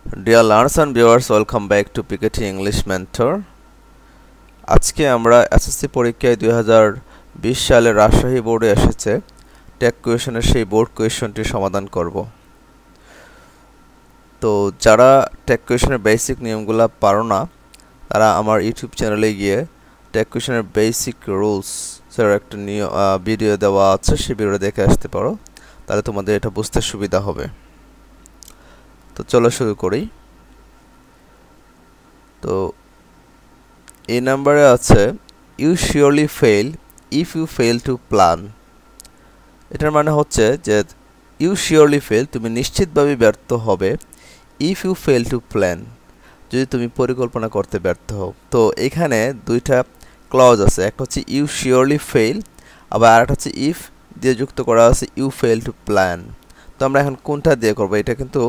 Dear learners and viewers, welcome back to PKT English Mentor. আজকে আমরা SSC পরীক্ষায় 2020 সালে রাজশাহী বোর্ডে এসেছে টেক কোয়েশনের সেই বোর্ড কোয়েশনটি সমাধান করব। তো যারা টেক কোয়েশনের বেসিক নিয়মগুলো পারো না তারা আমার ইউটিউব চ্যানেলে গিয়ে টেক কোয়েশনের বেসিক রুলস এর একটা ভিডিও দেওয়া আছে, সেই ভিডিওটা দেখে আসতে পারো, তাহলে তোমাদের এটা বুঝতে সুবিধা হবে। তো চলো শুরু করি। তো এই নাম্বারে আছে you surely fail if you fail to plan. এটার মানে হচ্ছে যে ইউ শিওরলি ফেল, তুমি নিশ্চিতভাবে ব্যর্থ হবে, if you fail to plan, যদি তুমি পরিকল্পনা করতে ব্যর্থ হও। তো এখানে দুইটা ক্লজ আছে, একটা হচ্ছে ইউ শিওরলি ফেল, আবার আরেকটা হচ্ছে ইফ দিয়ে যুক্ত করা আছে ইউ ফেল টু প্ল্যান। তো আমরা এখন কোনটা দিয়ে করবো? এটা কিন্তু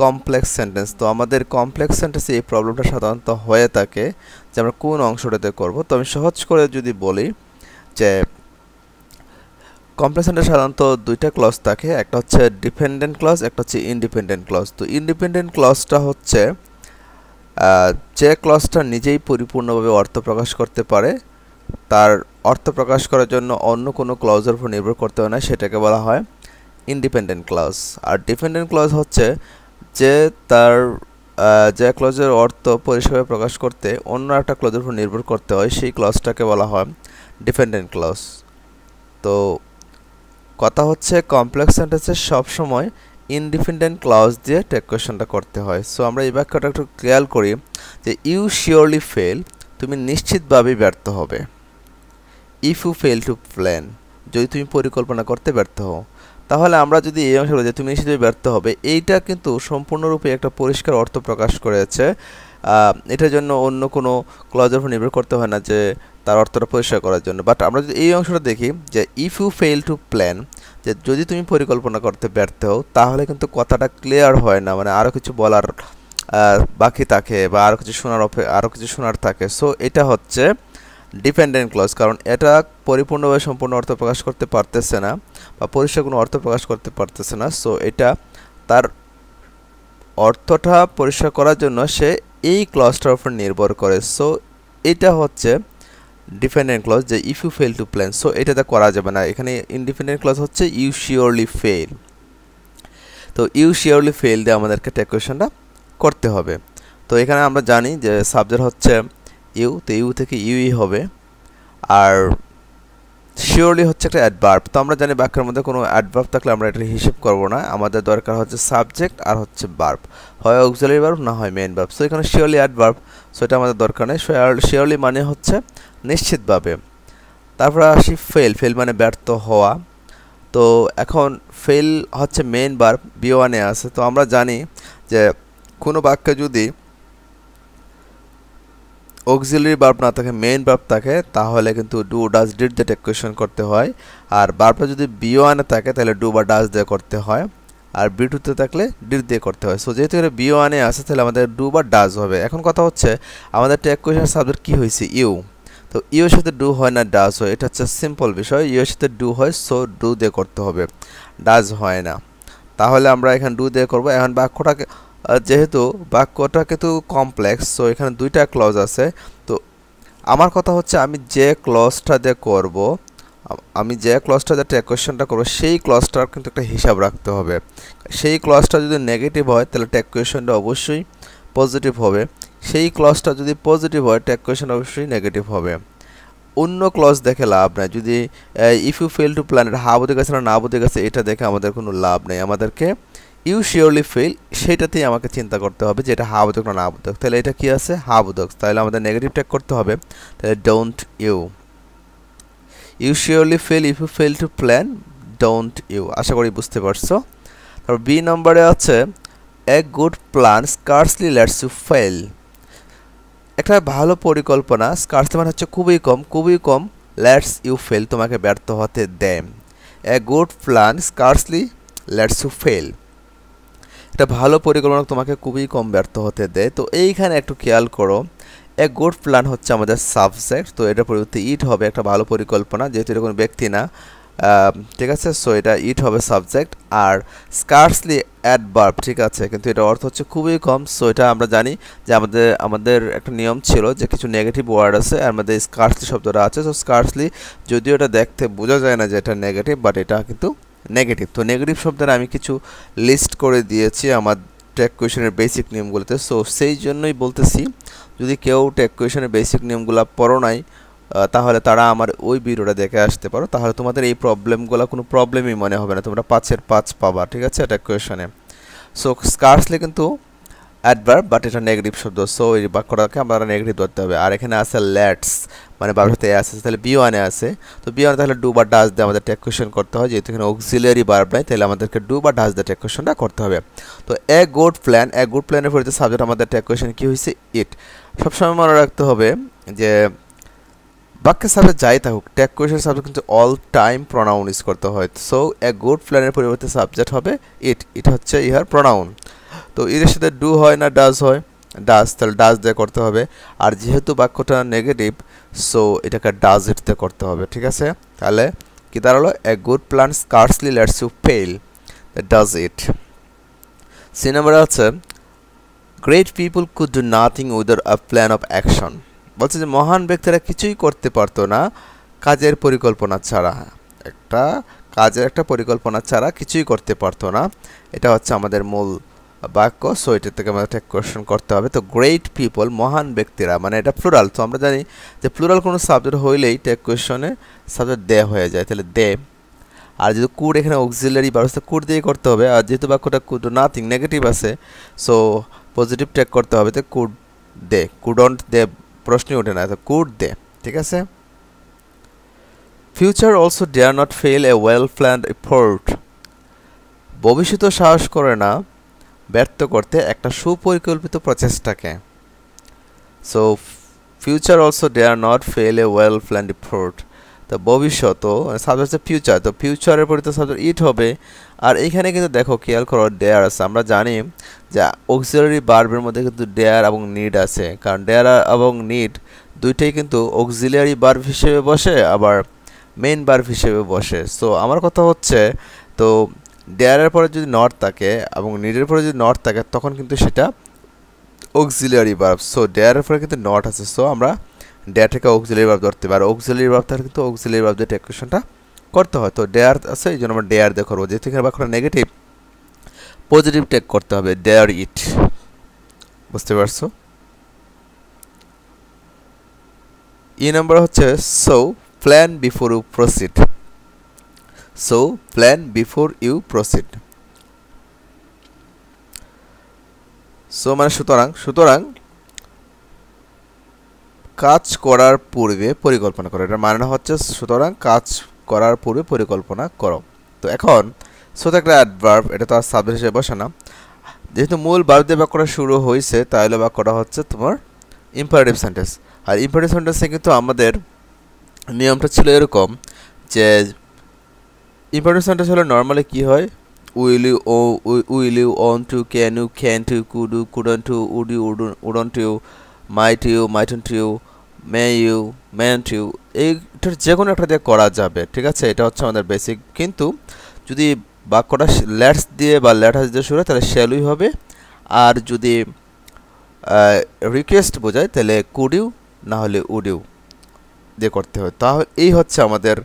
কমপ্লেক্স সেন্টেন্স। তো আমাদের কমপ্লেক্স সেন্টেন্সে এই প্রবলেমটা সাধারণত হয়ে থাকে যে আমরা কোন অংশটাতে করব। তো আমি সহজ করে যদি বলি যে কমপ্লেক্স সেন্টেন্স সাধারণত দুইটা ক্লজ থাকে, একটা হচ্ছে ডিপেন্ডেন্ট ক্লজ, একটা হচ্ছে ইন্ডিপেন্ডেন্ট ক্লজ। তো ইন্ডিপেন্ডেন্ট ক্লজটা হচ্ছে যে ক্লজটা নিজেই পরিপূর্ণভাবে অর্থ প্রকাশ করতে পারে, তার অর্থ প্রকাশ করার জন্য অন্য কোনো ক্লজের উপর নির্ভর করতে হয় না, সেটাকে বলা হয় ইন্ডিপেন্ডেন্ট ক্লজ। আর ডিপেন্ডেন্ট ক্লজ হচ্ছে যে তার যে ক্লজের অর্থ পরিষ্কারভাবে প্রকাশ করতে অন্য একটা ক্লজের উপর নির্ভর করতে হয়, সেই ক্লজটাকে বলা হয় ডিপেন্ডেন্ট ক্লজ। তো কথা হচ্ছে কমপ্লেক্স সেন্টেন্সে সবসময় ইন্ডিপেন্ডেন্ট ক্লজ দিয়ে টেক কোয়েশনটা করতে হয়। সো আমরা এই বাক্যটা একটু ক্লিয়ার করি যে ইউ শিওরলি ফেল, তুমি নিশ্চিতভাবেই ব্যর্থ হবে, if you fail to plan, যদি তুমি পরিকল্পনা করতে ব্যর্থ হও। তাহলে আমরা যদি এই অংশটা যে তুমি নিশ্চিতভাবে ব্যর্থ হবে, এইটা কিন্তু সম্পূর্ণরূপে একটা পরিষ্কার অর্থ প্রকাশ করেছে। এটার জন্য অন্য কোনো ক্লজের উপর নির্ভর করতে হয় না যে তার অর্থটা পরিষ্কার করার জন্য। বাট আমরা যদি এই অংশটা দেখি যে if you fail to plan, যে যদি তুমি পরিকল্পনা করতে ব্যর্থ হও, তাহলে কিন্তু কথাটা ক্লিয়ার হয় না, মানে আরও কিছু বলার বাকি থাকে বা আরও কিছু শোনার থাকে। সো এটা হচ্ছে ডিপেন্ডেন্ট ক্লজ, কারণ এটা পরিপূর্ণভাবে সম্পূর্ণ অর্থ প্রকাশ করতে পারতেছে না বা পরিষ্কার কোনো অর্থ প্রকাশ করতে পারতেছে না। সো এটা তার অর্থটা পরিষ্কার করার জন্য সে এই ক্লজটার উপর নির্ভর করে। সো এটা হচ্ছে ডিপেন্ডেন্ট ক্লজ, যে if you fail to plan. So এটাতে করা যাবে না। এখানে ইন্ডিপেন্ডেন্ট ক্লজ হচ্ছে ইউ শিওরলি ফেল। তো ইউ শিওরলি ফেল দিয়ে আমাদেরকে টেক কোয়েশনটা করতে হবে। তো এখানে আমরা জানি যে সাবজেক্ট হচ্ছে ইউ, তো ইউ থেকে ইউই হবে। আর শিওরলি হচ্ছে একটা অ্যাডভার্ব। তো আমরা জানি বাক্যের মধ্যে কোনো অ্যাডভার্ব থাকলে আমরা এটা হিসেব করব না, আমাদের দরকার হচ্ছে সাবজেক্ট আর হচ্ছে ভার্ব, হয় অক্সিলারি ভার্ব না হয় মেইন ভার্ব। সো এখানে শিওরলি অ্যাডভার্ব, সো এটা আমাদের দরকার নেই। শিওরলি মানে হচ্ছে নিশ্চিতভাবে। তারপরে আসি ফেল, ফেল মানে ব্যর্থ হওয়া। তো এখন ফেল হচ্ছে মেইন ভার্ব, বি1 এ আছে। তো আমরা জানি যে কোনো বাক্যে যদি অক্সিলারি ভার্ব না থাকে, মেইন ভার্ব থাকে, তাহলে কিন্তু ডু ডাজ ডিড দিয়ে টেক কোয়েশন করতে হয়। আর ভার্বটা যদি বি1 এ থাকে তাহলে ডু বা ডাজ দিয়ে করতে হয়, আর বি2 থাকলে ডিড দিয়ে করতে হয়। সো যেহেতু এটা বি1 এ আসে তাহলে আমাদের ডু বা ডাজ হবে। এখন কথা হচ্ছে আমাদের টেক কোয়েশন সাবজেক্ট কি হয়েছে? ইউ। তো ইউ এর সাথে ডু হয় না ডাজ হয়, এটা হচ্ছে সিম্পল বিষয়। ইউ এর সাথে ডু হয়, সো ডু দিয়ে করতে হবে, ডাজ হয় না। তাহলে আমরা এখানে ডু দিয়ে করব। এখন বাক্যটাকে যেহেতু বাক্যটা কিন্তু কমপ্লেক্স, সো এখানে দুইটা ক্লজ আছে। তো আমার কথা হচ্ছে আমি যে ক্লজটা দিয়ে করব, আমি যে ক্লজটা দিয়ে টেক কোয়েশনটা করবো, সেই ক্লজটার কিন্তু একটা হিসাব রাখতে হবে। সেই ক্লজটা যদি নেগেটিভ হয় তাহলে টেক কোয়েশনটা অবশ্যই পজিটিভ হবে, সেই ক্লজটা যদি পজিটিভ হয় টেক কোয়েশন অবশ্যই নেগেটিভ হবে। অন্য ক্লজ দেখে লাভ নাই। যদি if you fail to plan, এটা হা বোধে গেছে না না বোধে গেছে, এটা দেখে আমাদের কোনো লাভ নেই। আমাদেরকে ইউ শিওরলি ফেল সেইটাতেই আমাকে চিন্তা করতে হবে যে এটা হা বোধক না না বোধক। তাহলে এটা কি আছে? হা বোধক। তাহলে আমাদের নেগেটিভ টেক করতে হবে, তাহলে don't you. You surely fail if you fail to plan, don't you. আশা করি বুঝতে পারছো। তারপর বি নম্বরে আছে a good plan scarcely lets you fail. একটা ভালো পরিকল্পনা, স্কার্সলি মানে হচ্ছে খুবই কম, খুবই কম, লেটস ইউ ফেল তোমাকে ব্যর্থ হতে দেয়। A good plan scarcely lets you fail, একটা ভালো পরিকল্পনা তোমাকে খুবই কম ব্যর্থ হতে দেয়। তো এইখানে একটু খেয়াল করো, এ গুড প্ল্যান হচ্ছে আমাদের সাবজেক্ট, তো এটার পরিবর্তে ইট হবে, একটা ভালো পরিকল্পনা, যেহেতু এটা কোনো ব্যক্তি না। ঠিক আছে। সো এটা ইট হবে সাবজেক্ট। আর স্কার্সলি অ্যাডভার্ব, ঠিক আছে, কিন্তু এটা অর্থ হচ্ছে খুবই কম। সো এটা আমরা জানি যে আমাদের একটা নিয়ম ছিল যে কিছু নেগেটিভ ওয়ার্ড আছে আর মধ্যে স্কার্সলি শব্দটা আছে। সো স্কার্সলি যদিও এটা দেখতে বোঝা যায় না যে এটা নেগেটিভ, বাট এটা কিন্তু নেগেটিভ। তো নেগেটিভ শব্দের আমি কিছু লিস্ট করে দিয়েছি আমার টেক কোয়েশনের বেসিক নিয়মগুলোতে। সো সেই জন্যই বলতেছি, যদি কেউ টেক কোয়েশনের বেসিক নিয়মগুলো পড়ো নাই তাহলে তারা আমার ওই ভিডিওটা দেখে আসতে পারো, তাহলে তোমাদের এই প্রবলেমগুলো কোনো প্রবলেমই মনে হবে না, তোমরা 5-এর 5 পাবা, ঠিক আছে, টেক কোয়েশনে। সো স্কার্সলি কিন্তু অ্যাডভার্ব, বাট এটা নেগেটিভ শব্দ। সো এই বাক্যটাকে আমরা নেগেটিভ ধরতে হবে। আর এখানে আছে লেটস, মানে বারবার সাথে আছে, তাহলে বি1 এ আছে। তো বি1 তাহলে ডু বা ডাজ দিয়ে আমাদের টেক কোয়েশন করতে হয়, যেহেতু এখানে অক্সিলিয়ারি ভার্ব নাই, তাহলে আমাদেরকে ডু বা ডাজ দিয়ে টেক কোয়েশনটা করতে হবে। তো এ গুড প্ল্যানের পরিবর্তে সাবজেক্ট আমাদের টেক কোয়েশন কি হয়েছে? ইট। সবসময় মনে রাখতে হবে যে বাক্যের সাবজেক্ট যাই থাকুক, টেক কোয়েশনের সাবজেক্ট কিন্তু অল টাইম প্রোনাউন ইউজ করতে হয়। সো এ গুড প্ল্যানের পরিবর্তে সাবজেক্ট হবে ইট। ইট হচ্ছে ইহার প্রোনাউন। তো এর সাথে ডু হয় না ডাজ হয়? ডাজ, তাহলে ডাজ দিয়ে করতে হবে। আর যেহেতু বাক্যটা নেগেটিভ, সো এটাকে ডাজ ইট দিয়ে করতে হবে, ঠিক আছে। তাহলে কি দাঁড়ালো? A good plan scarcely lets you fail, does it. C number আছে great people could do nothing without a plan of action. বলছে যে মহান ব্যক্তিরা কিছুই করতে পারতো না কাজের পরিকল্পনা ছাড়া। কাজের একটা পরিকল্পনা ছাড়া কিছুই করতে পারতো না, এটা হচ্ছে আমাদের মূল বাক্য। সো এটা থেকে আমাদের টেক কোয়েশন করতে হবে। তো গ্রেট পিপল, মহান ব্যক্তিরা, মানে এটা প্লুরাল। তো আমরা জানি যে প্লুরাল কোনো সাবজেক্ট হইলেই টেক কোয়েশনে সাবজেক্ট দে হয়ে যায়, তাহলে দে। আর যেহেতু কুড এখানে অক্সিলারি ব্যবস্থা কুড দিয়ে করতে হবে, আর যেহেতু বাক্যটা কুড নাথিং নেগেটিভ আছে, সো পজিটিভ টেক করতে হবে। তো কুড দে, কুডন্ট দে প্রশ্নই ওঠে না, তো কুড দে, ঠিক আছে। Future also dare not fail a well planned effort. ভবিষ্যৎ সাহস করে না ব্যর্থ করতে একটা সুপরিকল্পিত প্রচেষ্টাকে। So future also dare not fail a well planned effort. তো ভবিষ্যৎ সাবজেক্ট হচ্ছে ফিউচার, তো ফিউচারের পরিবর্তে সাবজেক্ট ইট হবে। আর এইখানে কিন্তু দেখো খেয়াল করো ডেয়ার আছে। আমরা জানি যে অক্সিলারি ভার্বের মধ্যে কিন্তু ডেয়ার এবং নিড আছে, কারণ ডেয়ার এবং নিড দুইটাই কিন্তু অক্সিলারি ভার্ব হিসেবে বসে, আবার মেইন ভার্ব হিসেবে বসে। সো আমার কথা হচ্ছে, তো ডেয়ারের পরে যদি নট থাকে এবং নিডের পরে যদি নট থাকে, তখন কিন্তু সেটা অক্সিলারি ভার্ব। সো ডেয়ারের পরে কিন্তু নট আছে, সো আমরা ডেয়ার থেকে অক্সিলারি ভার্ব ধরতে পারি। অক্সিলারি ভার্ব থাকলে কিন্তু অক্সিলারি ভার্ব দিয়ে টেক কোয়েশনটা করতে হয়। তো ডেয়ার আছে, এই জন্য আমরা ডেয়ার দিয়ে করবো। যেহেতু এখানে বাক্যটা নেগেটিভ, পজিটিভ টেক করতে হবে, ডেয়ার ইট। বুঝতে পারছো? ই নাম্বার হচ্ছে so plan before you proceed. So plan before you proceed. So মানে সুতরাং কাজ করার পূর্বে পরিকল্পনা করো। এটার মানে হচ্ছে সুতরাং কাজ করার পূর্বে পরিকল্পনা করো। তো এখন সো তো একটা অ্যাডভার্ব, এটা তো আর সাবজেক্ট হিসেবে বসে না। যেহেতু মূল ভার্ব দিয়ে বাক্যটা শুরু হয়েছে, তাহলে বাক্যটা হচ্ছে তোমার ইম্পারেটিভ সেন্টেন্স। আর ইম্পারেটিভ সেন্টেন্সে কিন্তু আমাদের নিয়মটা ছিল এরকম যে ইম্পারেটিভ সেন্টেন্স হলে নর্মালি কি হয়? Will you, on to, can to, could you, couldn't to, would you, wouldn't you, mightn't you, may you, mayn't you, either যে কোনো একটা দিয়ে করা যাবে, ঠিক আছে। এটা হচ্ছে আমাদের বেসিক। কিন্তু যদি বাক্যটা লেটস দিয়ে বা লেটাস দিয়ে শুরু হয়, তাহলে শ্যালই হবে। আর যদি রিকোয়েস্ট বোঝায়, তাহলে কুড ইউ না হলে উড ইউ দিয়ে করতে হয়। তাহলে এই হচ্ছে আমাদের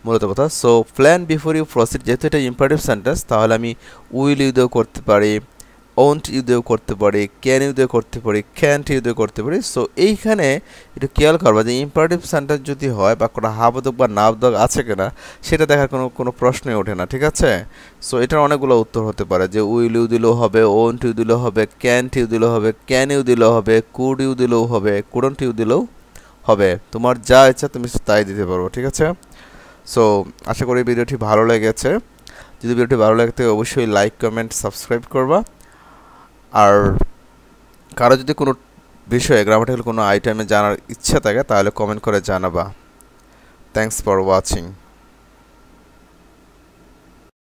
মূলত কথা। So plan before you proceed, যেহেতু এটা ইম্পারেটিভ সেন্টেন্স, তাহলে আমি উইল ইউ দিয়েও করতে পারি, ওন্ট ইউ দিয়েও করতে পারি, ক্যান ইউ দিয়ে করতে পারি, ক্যান্ট ইউ দিয়ে করতে পারি। সো এইখানে একটু খেয়াল করবা যে ইম্পারেটিভ সেন্টেন্স যদি হয়, বাক্যটা হাবোধক বা নাবোধক আছে কিনা সেটা দেখার কোনো প্রশ্নই ওঠে না, ঠিক আছে। সো এটার অনেকগুলো উত্তর হতে পারে, যে উইল ইউ দিলেও হবে, ওন্ট ইউ দিলেও হবে, ক্যান্ট ইউ দিলেও হবে, ক্যান ইউ দিলেও হবে, কুড ইউ দিলেও হবে, কুডন্ট ইউ দিলেও হবে। তোমার যা ইচ্ছা তুমি তাই দিতে পারো, ঠিক আছে। সো আশা করি ভিডিওটি ভালো লেগেছে। যদি ভিডিওটি ভালো লাগে থাকে অবশ্যই লাইক, কমেন্ট, সাবস্ক্রাইব করবা। আর কারো যদি কোনো বিষয়ে গ্রামাটিক্যাল কোনো আইটেমে জানার ইচ্ছা থাকে, তাহলে কমেন্ট করে জানাবা। Thanks for watching.